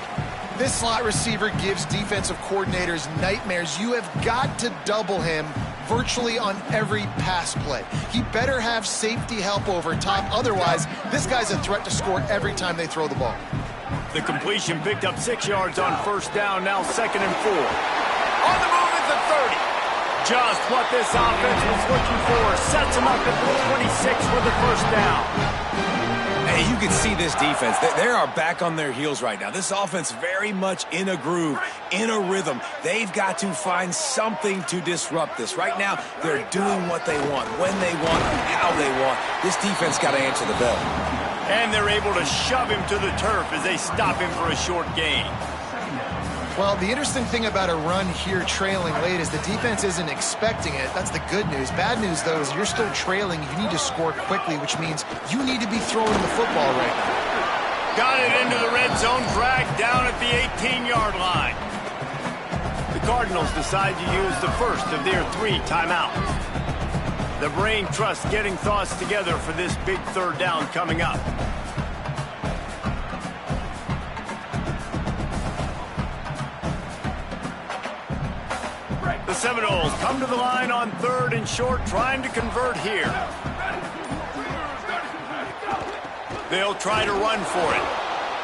This slot receiver gives defensive coordinators nightmares. You have got to double him virtually on every pass play. He better have safety help over top. Otherwise, this guy's a threat to score every time they throw the ball. The completion picked up 6 yards on 1st down, now 2nd and 4. On the move at the 30. Just what this offense was looking for. Sets him up at the 26 for the 1st down. Hey, you can see this defense. They are back on their heels right now. This offense very much in a groove, in a rhythm. They've got to find something to disrupt this. Right now, they're doing what they want, when they want, how they want. This defense got to answer the bell. And they're able to shove him to the turf as they stop him for a short gain. Well, the interesting thing about a run here trailing late is the defense isn't expecting it. That's the good news. Bad news, though, is you're still trailing. You need to score quickly, which means you need to be throwing the football right now. Got it into the red zone, dragged down at the 18-yard line. The Cardinals decide to use the first of their 3 timeouts. The brain trust getting thoughts together for this big 3rd down coming up. The Seminoles come to the line on 3rd and short, trying to convert here. They'll try to run for it.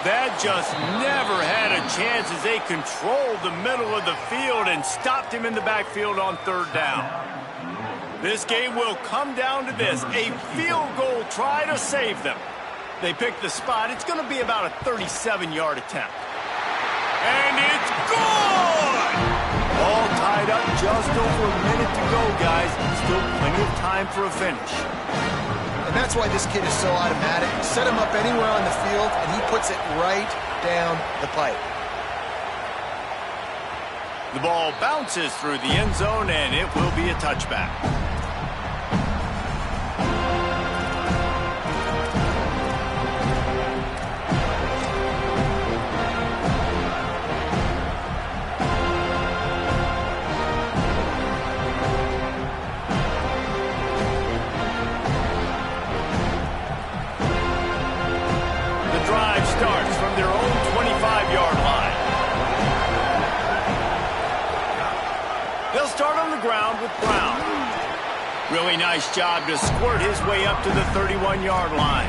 That just never had a chance as they controlled the middle of the field and stopped him in the backfield on 3rd down. This game will come down to this, a field goal try to save them. They pick the spot. It's going to be about a 37-yard attempt. And it's good! All tied up, just over a minute to go, guys. Still plenty of time for a finish. And that's why this kid is so automatic. Set him up anywhere on the field, and he puts it right down the pipe. The ball bounces through the end zone, and it will be a touchback. Starts from their own 25-yard line. They'll start on the ground with Brown. Really nice job to squirt his way up to the 31-yard line.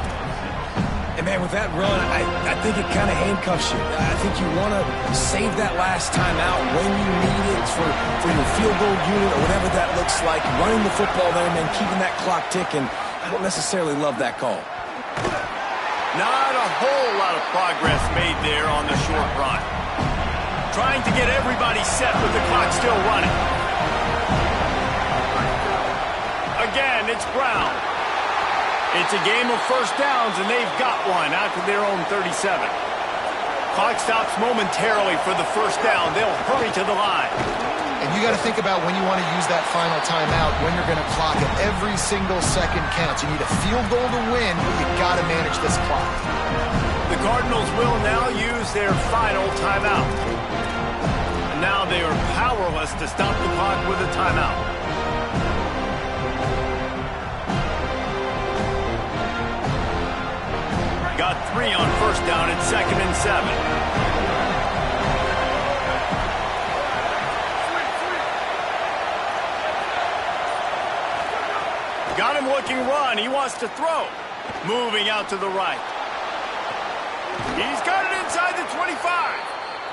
And, man, with that run, I think it kind of handcuffs you. I think you want to save that last time out when you need it for your field goal unit or whatever that looks like. Running the football there and then keeping that clock ticking. I don't necessarily love that call. Not a whole lot of progress made there on the short run. Trying to get everybody set with the clock still running. Again, it's Brown. It's a game of 1st downs, and they've got one out to their own 37. Clock stops momentarily for the 1st down. They'll hurry to the line. And you got to think about when you want to use that final timeout, when you're going to clock it. Every single second counts. You need a field goal to win, but you got to manage this clock. The Cardinals will now use their final timeout. And now they are powerless to stop the clock with a timeout. Got 3 on 1st down at 2nd and 7. Got him looking run. He wants to throw. Moving out to the right. He's got it inside the 25.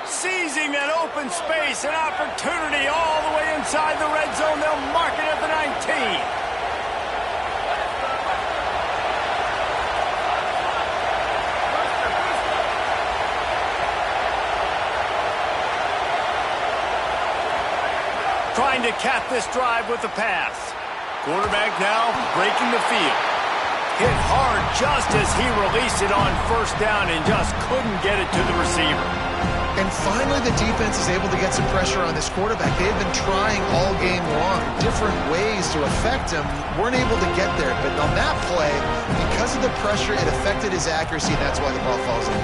Seizing that open space, an opportunity all the way inside the red zone. They'll mark it at the 19. trying to cap this drive with a pass. Quarterback now breaking the field. Hit hard just as he released it on first down and just couldn't get it to the receiver. And finally, the defense is able to get some pressure on this quarterback. They've been trying all game long different ways to affect him. Weren't able to get there. But on that play, because of the pressure, it affected his accuracy, and that's why the ball falls in.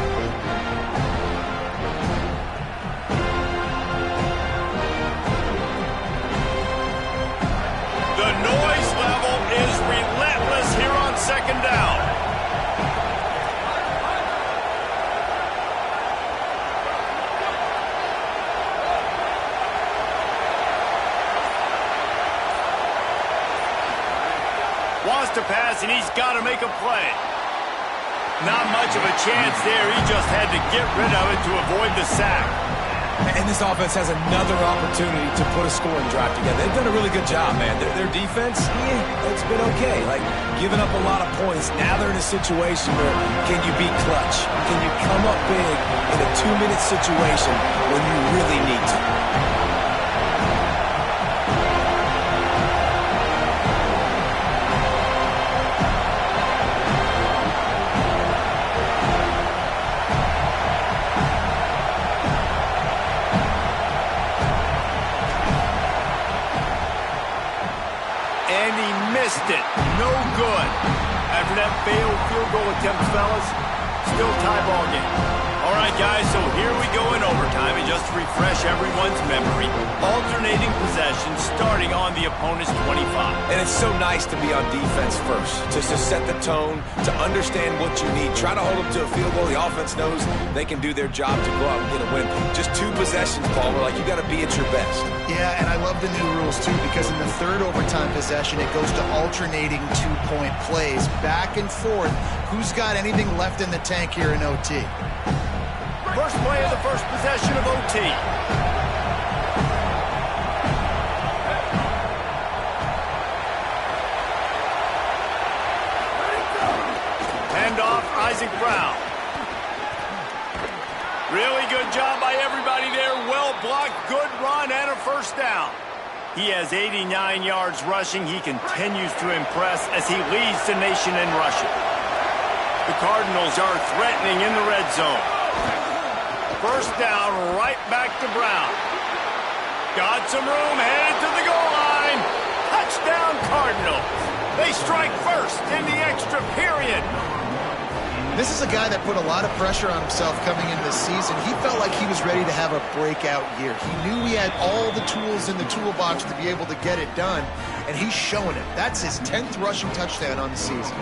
The noise level is relentless here on second down. Wants to pass, and he's got to make a play. Not much of a chance there. He just had to get rid of it to avoid the sack. And this offense has another opportunity to put a scoring drive together. They've done a really good job, man. Their defense, it's been okay. Like, giving up a lot of points. Now they're in a situation where can you be clutch? Can you come up big in a 2-minute situation when you really need to? It. No good. After that failed field goal attempt, fellas, still tie ball game. All right, guys, so here we go in overtime, and just to refresh everyone's memory, alternating possessions starting on the opponent's 25. And it's so nice to be on defense first, just to set the tone, to understand what you need. Try to hold them to a field goal. The offense knows they can do their job to go out and get a win. Just 2 possessions, Paul. We're like, you got to be at your best. Yeah, and I love the new rules, too, because in the third overtime possession, it goes to alternating 2-point plays, back and forth. Who's got anything left in the tank here in OT? First play of the first possession of OT. Handoff, Isaac Brown. Really good job by everybody there. Well blocked, good run, and a first down. He has 89 yards rushing. He continues to impress as he leads the nation in rushing. The Cardinals are threatening in the red zone. First down, right back to Brown. Got some room, headed to the goal line. Touchdown, Cardinals. They strike first in the extra period. This is a guy that put a lot of pressure on himself coming into this season. He felt like he was ready to have a breakout year. He knew he had all the tools in the toolbox to be able to get it done, and he's showing it. That's his 10th rushing touchdown on the season.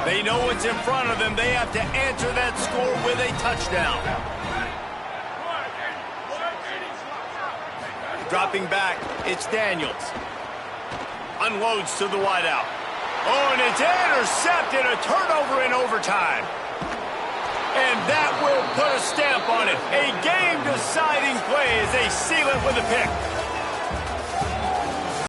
They know what's in front of them. They have to answer that score with a touchdown. Dropping back, it's Daniels. Unloads to the wideout. Oh, and it's intercepted. A turnover in overtime. And that will put a stamp on it. A game-deciding play as they seal it with a pick.